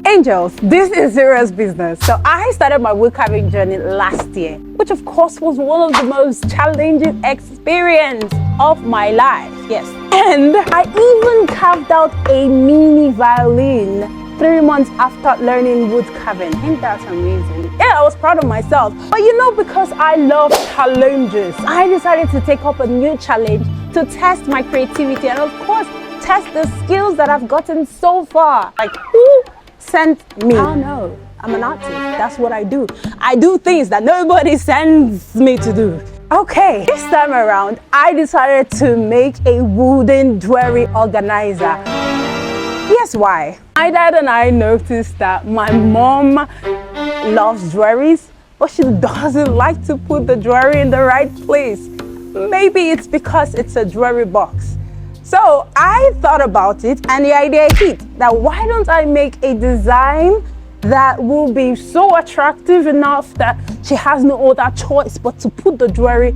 Angels, this is serious business. So I started my wood carving journey last year, which of course was one of the most challenging experience of my life. Yes. And I even carved out a mini violin 3 months after learning wood carving. Ain't that amazing? Yeah, I was proud of myself. But you know, because I love challenges, I decided to take up a new challenge to test my creativity and of course, test the skills that I've gotten so far. Like, who sent me? I don't know. I'm an artist. That's what I do. I do things that nobody sends me to do. Okay, this time around, I decided to make a wooden jewelry organizer. Here's why. My dad and I noticed that my mom loves jewelries, but she doesn't like to put the jewelry in the right place. Maybe it's because it's a jewelry box. So I thought about it and the idea hit that why don't I make a design that will be so attractive enough that she has no other choice but to put the jewelry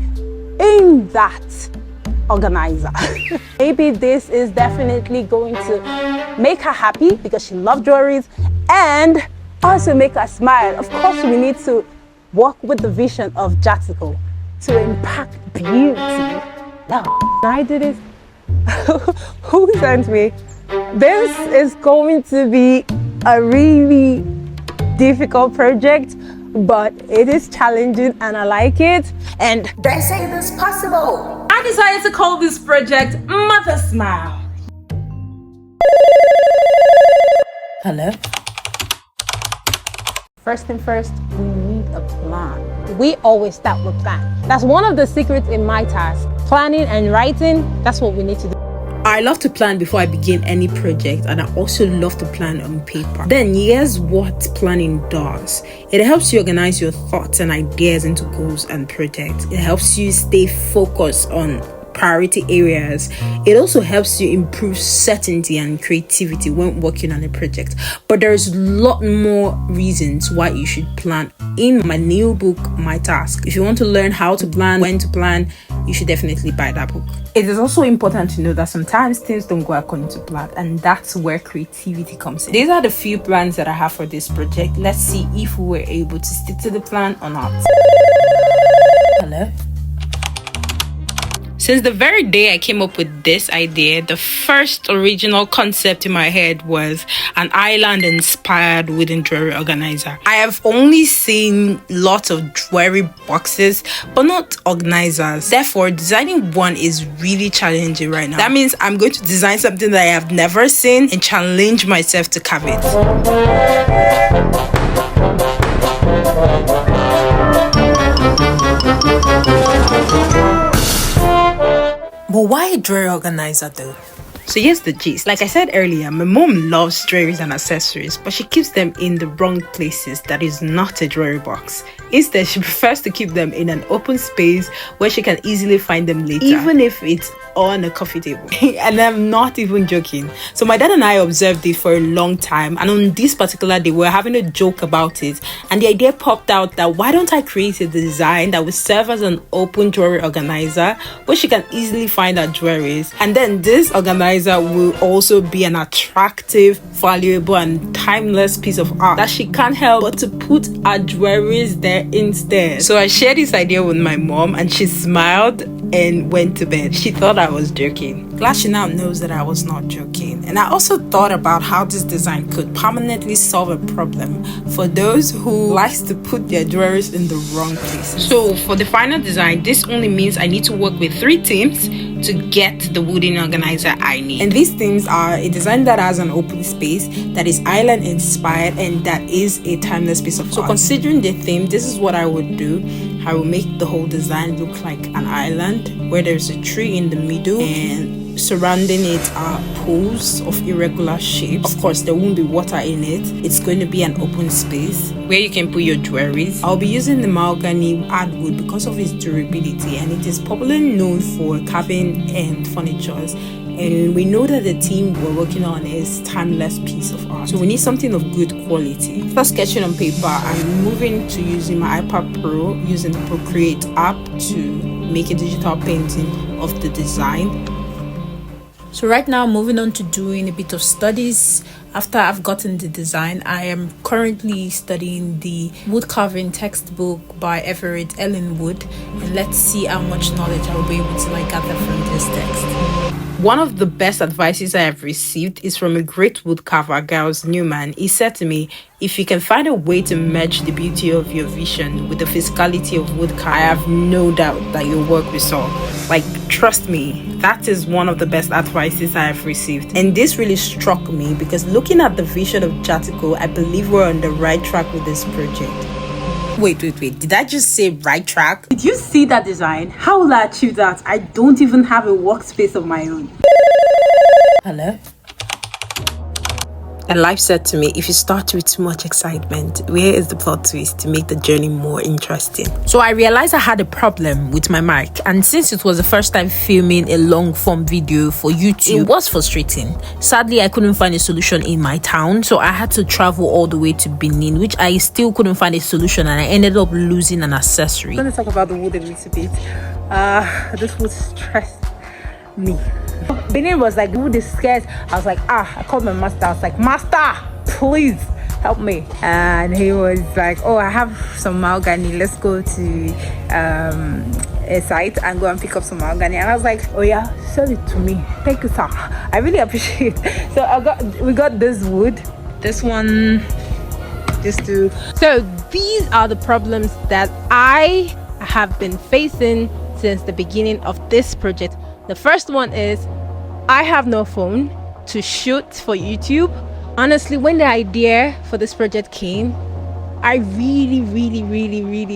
in that organizer. Maybe this is definitely going to make her happy because she loves jewelries and also make her smile. Of course, we need to work with the vision of Jarticul to impact beauty. Now, I do this. Who sent me? This is going to be a really difficult project, but it is challenging and I like it. And they say this possible. I decided to call this project Mother Smile. Hello? First thing first, we need a plan. We always start with plan. That's one of the secrets in my task. Planning and writing, that's what we need to do. I love to plan before I begin any project, and I also love to plan on paper. Then here's what planning does. It helps you organize your thoughts and ideas into goals and projects. It helps you stay focused on priority areas. It also helps you improve certainty and creativity when working on a project. But there's a lot more reasons why you should plan in my new book, My Task. If you want to learn how to plan, when to plan, you should definitely buy that book. It is also important to know that sometimes things don't go according to plan, and that's where creativity comes in. These are the few plans that I have for this project. Let's see if we were able to stick to the plan or not. Hello? Since the very day I came up with this idea, the first original concept in my head was an island-inspired wooden jewelry organizer. I have only seen lots of jewelry boxes, but not organizers. Therefore, designing one is really challenging right now. That means I'm going to design something that I have never seen and challenge myself to carve it. But why a jewelry organizer though? So here's the gist. Like I said earlier, my mom loves jewelries and accessories, but she keeps them in the wrong places. That is not a jewelry box. Instead, she prefers to keep them in an open space where she can easily find them later, even if it's on a coffee table. And I'm not even joking. So my dad and I observed it for a long time, and on this particular day, we were having a joke about it, and the idea popped out that why don't I create a design that will serve as an open jewelry organizer where she can easily find her jewelries, and then this organizer will also be an attractive, valuable, and timeless piece of art that she can't help but to put her jewelries there instead. So I shared this idea with my mom, and she smiled and went to bed. She thought I was joking. Glad she now knows that I was not joking. And I also thought about how this design could permanently solve a problem for those who likes to put their jewelries in the wrong places. So for the final design, this only means I need to work with 3 teams to get the wooden organizer I need. And these things are a design that has an open space, that is island inspired, and that is a timeless piece of art. So considering the theme, this is what I would do. I will make the whole design look like an island where there's a tree in the middle, and surrounding it are pools of irregular shapes. Of course, there won't be water in it. It's going to be an open space where you can put your jewelries. I'll be using the mahogany hardwood because of its durability, and it is popularly known for carving and furnitures. And we know that the theme we're working on is timeless piece of art, so we need something of good quality. After sketching on paper, I'm moving to using my iPad Pro, using the Procreate app to make a digital painting of the design. So right now, moving on to doing a bit of studies. After I've gotten the design, I am currently studying the wood carving textbook by Everett Ellenwood, and let's see how much knowledge I'll be able to gather from this text. One of the best advices I have received is from a great woodcarver, Giles Newman. He said to me, if you can find a way to merge the beauty of your vision with the physicality of woodcarving, I have no doubt that your work will soar. Trust me, that is one of the best advices I have received. And this really struck me because looking at the vision of Jarticul, I believe we're on the right track with this project. Wait. Did I just say right track? Did you see that design? How will I achieve that? I don't even have a workspace of my own. Hello? And life said to me, if you start with too much excitement, where is the plot twist to make the journey more interesting? So I realized I had a problem with my mic, and since it was the first time filming a long form video for YouTube, it was frustrating. Sadly, I couldn't find a solution in my town, so I had to travel all the way to Benin, which I still couldn't find a solution, and I ended up losing an accessory. I'm going to talk about the wood a little bit. This wood stressed me. Benin was like, wood is scarce. I was like, I called my master. I was like, master, please help me. And he was like, oh, I have some mahogany. Let's go to a site and go and pick up some mahogany. And I was like, oh yeah, sell it to me. Thank you, sir. I really appreciate it. So we got this wood. This one, this two. So these are the problems that I have been facing since the beginning of this project. The first one is I have no phone to shoot for YouTube. Honestly, when the idea for this project came, I really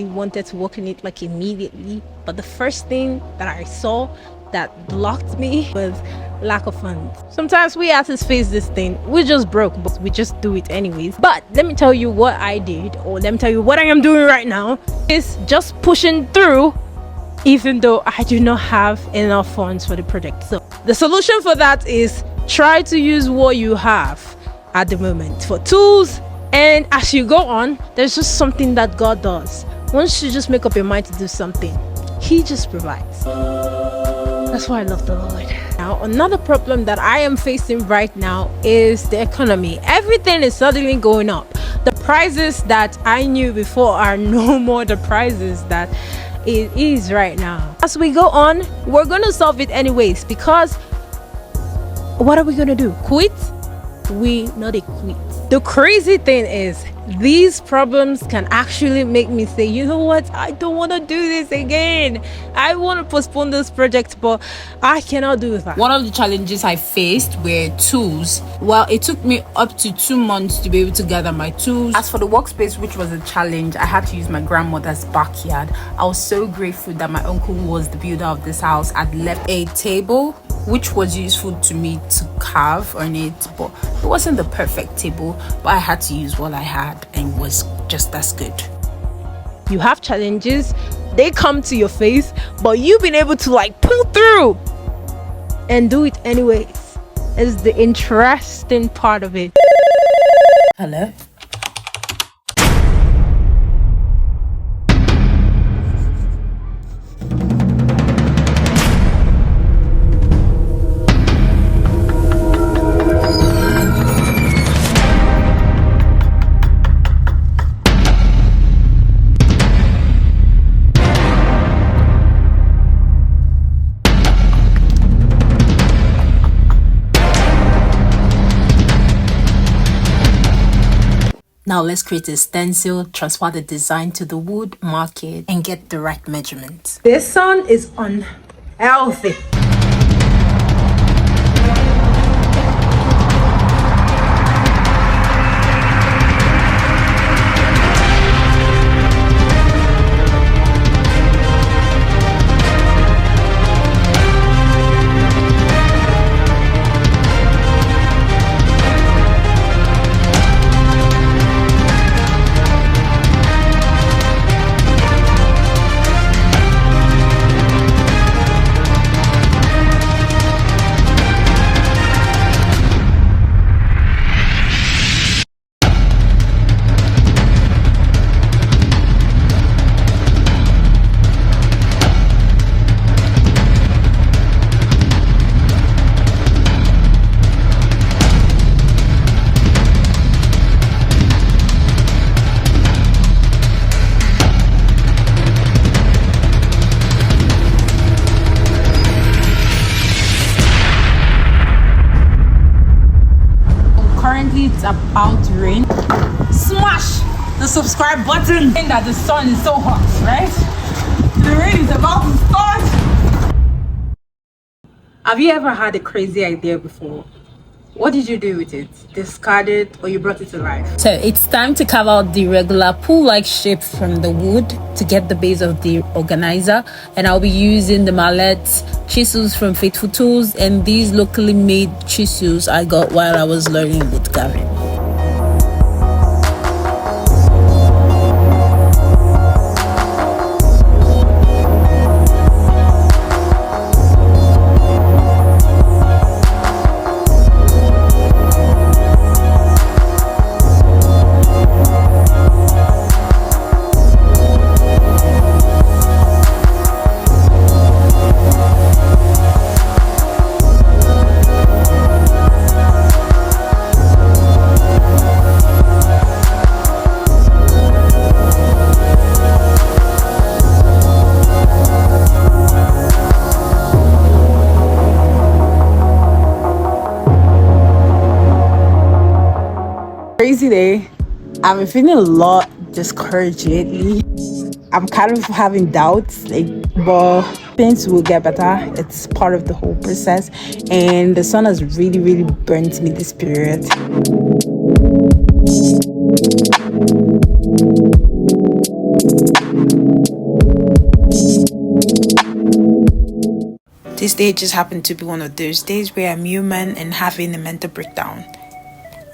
wanted to work on it immediately. But the first thing that I saw that blocked me was lack of funds. Sometimes we artists face this thing. We're just broke, but we just do it anyways. But let me tell you what I did, or let me tell you what I am doing right now, is just pushing through even though I do not have enough funds for the project. So the solution for that is try to use what you have at the moment for tools, and as you go on, there's just something that God does. Once you just make up your mind to do something, He just provides. That's why I love the Lord. Now, another problem that I am facing right now is the economy. Everything is suddenly going up. The prices that I knew before are no more the prices that it is right now. As we go on, we're gonna solve it anyways, because what are we gonna do? Quit? We not a quit. The crazy thing is, these problems can actually make me say, you know what, I don't want to do this again. I want to postpone this project, but I cannot do that. One of the challenges I faced were tools. Well, it took me up to 2 months to be able to gather my tools. As for the workspace, which was a challenge, I had to use my grandmother's backyard. I was so grateful that my uncle, who was the builder of this house, had left a table which was useful to me to carve on it, but it wasn't the perfect table, but I had to use what I had, and it was just as good. You have challenges, they come to your face, but you've been able to pull through and do it anyways. Is the interesting part of it. Hello? Now let's create a stencil, transfer the design to the wood, mark it, and get the right measurements. This sun is unhealthy. it's about to rain, smash the subscribe button saying that the sun is so hot, right? The rain is about to start. Have you ever had a crazy idea before? What did you do with it? Discard it or you brought it to life? So it's time to carve out the regular pool-like shape from the wood to get the base of the organizer, and I'll be using the mallets, chisels from Faithful Tools, and these locally made chisels I got while I was learning wood carving. Crazy day. I've been feeling a lot discouraged lately. I'm kind of having doubts, but things will get better. It's part of the whole process, and the sun has really burnt me this period. This day just happened to be one of those days where I'm human and having a mental breakdown.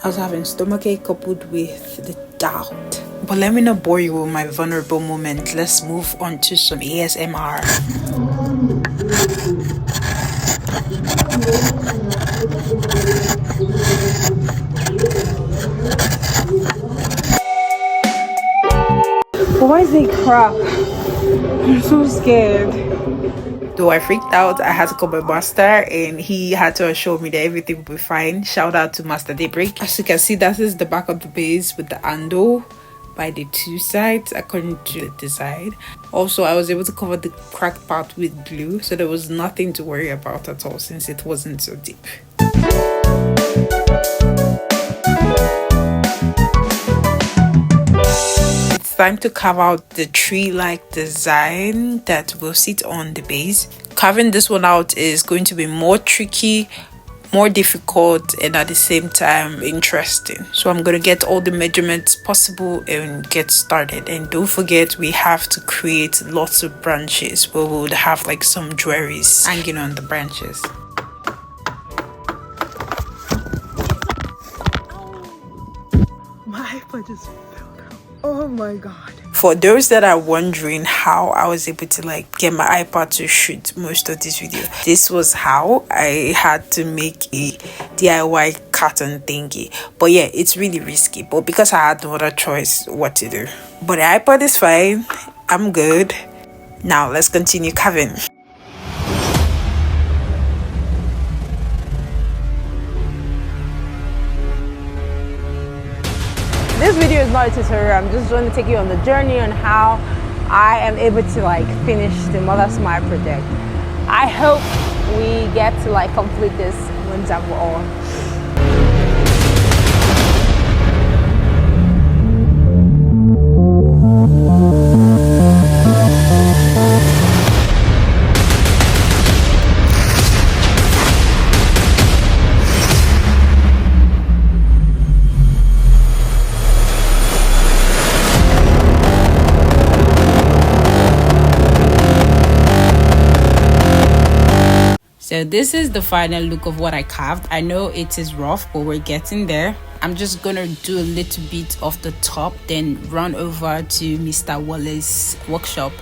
I was having stomachache coupled with the doubt. But let me not bore you with my vulnerable moment. Let's move on to some ASMR. Why is it crap? I'm so scared. Though I freaked out, I had to call my master and he had to assure me that everything would be fine. Shout out to Master Daybreak. As you can see, that is the back of the base with the handle by the two sides according to the design. Also, I was able to cover the cracked part with glue, so there was nothing to worry about at all since it wasn't so deep. Time to carve out the tree-like design that will sit on the base. Carving this one out is going to be more tricky, more difficult, and at the same time interesting. So I'm going to get all the measurements possible and get started. And don't forget, we have to create lots of branches where we would have like some jewelries hanging on the branches. My iPad just fell down. Oh my god. For those that are wondering how I was able to like get my iPad to shoot most of this video, this was how. I had to make a DIY carton thingy, but yeah, it's really risky, but because I had no other choice what to do. But the iPad is fine, I'm good. Now let's continue carving. This video is not a tutorial. I'm just going to take you on the journey on how I am able to like finish the Mother Smile project. I hope we get to like complete this once and for all. So this is the final look of what I carved. I know it is rough, but we're getting there. I'm just gonna do a little bit of the top, then run over to Mr. Wallace's workshop.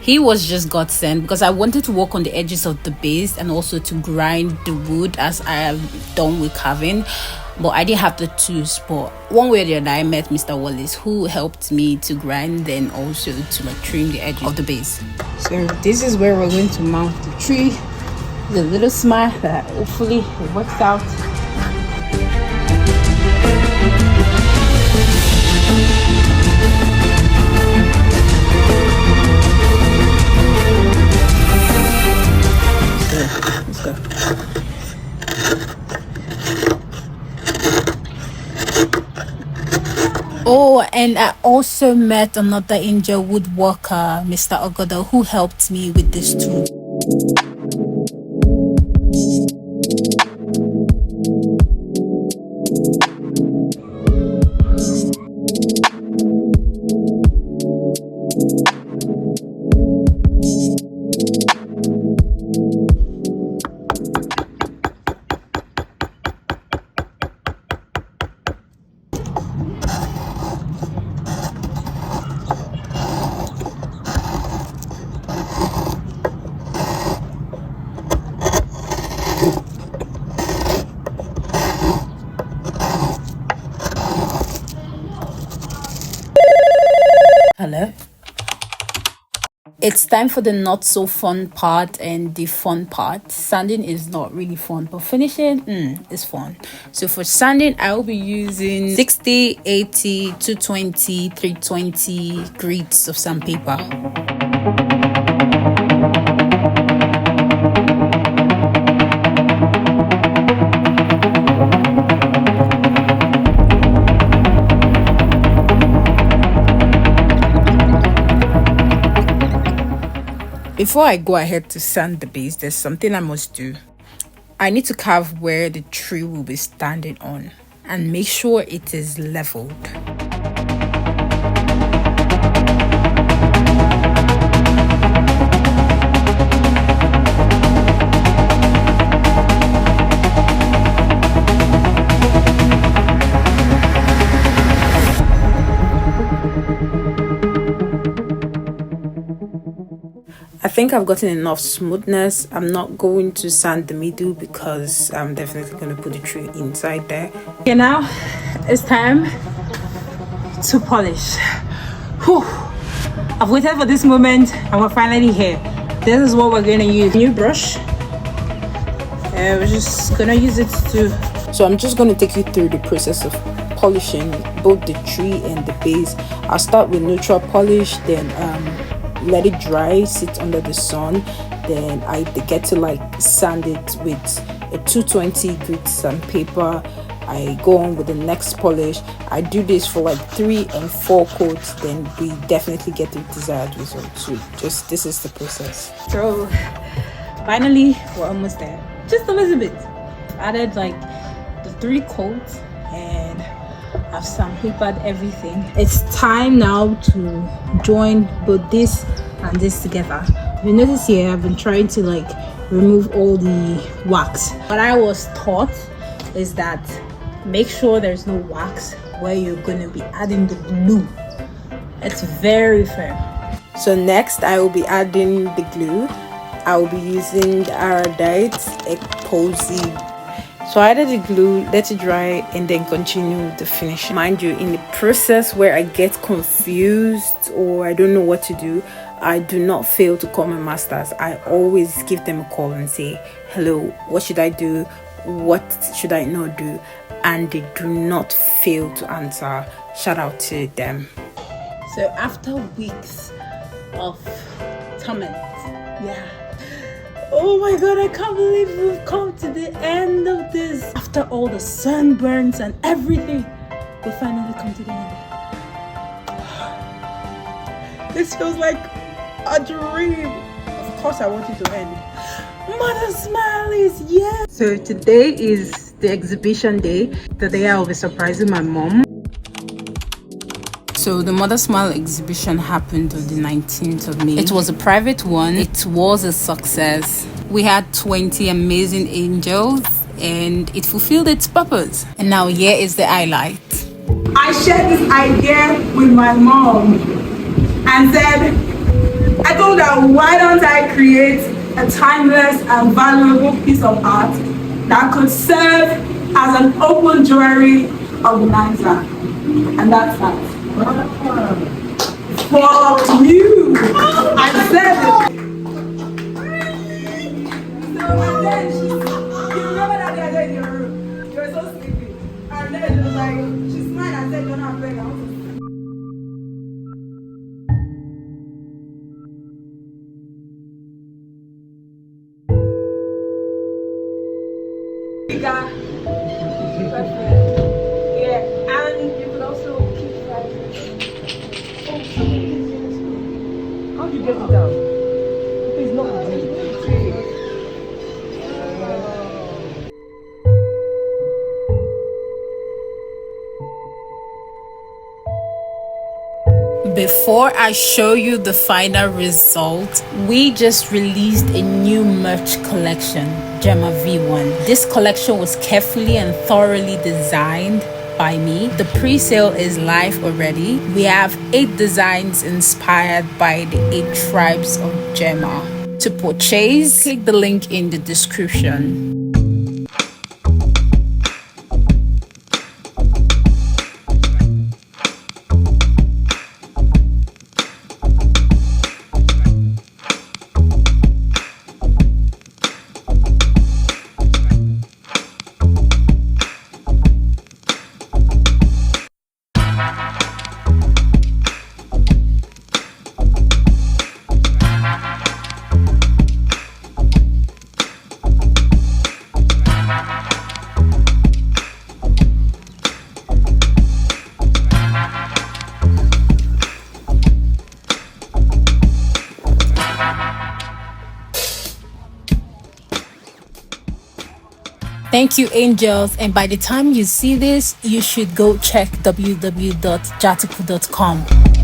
He was just godsend because I wanted to work on the edges of the base and also to grind the wood as I have done with carving, but I didn't have the tools. But one way or the other, I met Mr. Wallace, who helped me to grind, then also to like trim the edge of the base. So this is where we're going to mount the tree. The little smile that hopefully it works out. Let's go. Oh, and I also met another angel woodworker, Mr. Ogodo, who helped me with this too. Hello? It's time for the not so fun part and the fun part. Sanding is not really fun, but finishing is fun. So for sanding, I will be using 60, 80, 220, 320 grits of sandpaper. Before I go ahead to sand the base, there's something I must do. I need to carve where the tree will be standing on and make sure it is leveled. I think I've gotten enough smoothness. I'm not going to sand the middle because I'm definitely going to put the tree inside there. Okay, now it's time to polish. Whew. I've waited for this moment and we're finally here. This is what we're going to use. New brush. We're just going to use it to... So I'm just going to take you through the process of polishing both the tree and the base. I'll start with neutral polish, then let it dry, sit under the sun, then I get to like sand it with a 220 grit sandpaper. I go on with the next polish. I do this for like 3 and 4 coats, then we definitely get the desired result. So just this is the process. So finally we're almost there, just a little bit. Added like the 3 coats and I've sandpapered everything. It's time now to join both this and this together. You notice here I've been trying to like remove all the wax. What I was taught is that make sure there's no wax where you're going to be adding the glue. It's very firm. So next I will be adding the glue. I will be using the Iodide Epoxy. So I added the glue, let it dry, and then continue the finish. Mind you, in the process where I get confused or I don't know what to do, I do not fail to call my masters. I always give them a call and say, hello, what should I do? What should I not do? And they do not fail to answer. Shout out to them. So after weeks of torment, oh my god, I can't believe we've come to the end of this. After all the sunburns and everything, we finally come to the end. This feels like a dream. Of course I want it to end. Mother Smileys, yes! So today is the exhibition day. Today I will be surprising my mom. So the Mother Smile exhibition happened on the 19th of May. It was a private one. It was a success. We had 20 amazing angels and it fulfilled its purpose. And now here is the highlight. I shared this idea with my mom and said, I told her, why don't I create a timeless and valuable piece of art that could serve as an open jewelry organizer. And that's that. For you, I said it. So and then you remember that day in your room, you were so sleepy, and then it was like she smiled and said, "Don't have beg, I want to." Yeah, and you could also keep that. get it down. Please, not with me. Before I show you the final result, we just released a new merch collection, Gemma V1. This collection was carefully and thoroughly designed by me. The pre-sale is live already. We have 8 designs inspired by the 8 tribes of Gemma. To purchase, click the link in the description. Thank you, angels. And by the time you see this, you should go check www.jarticul.online.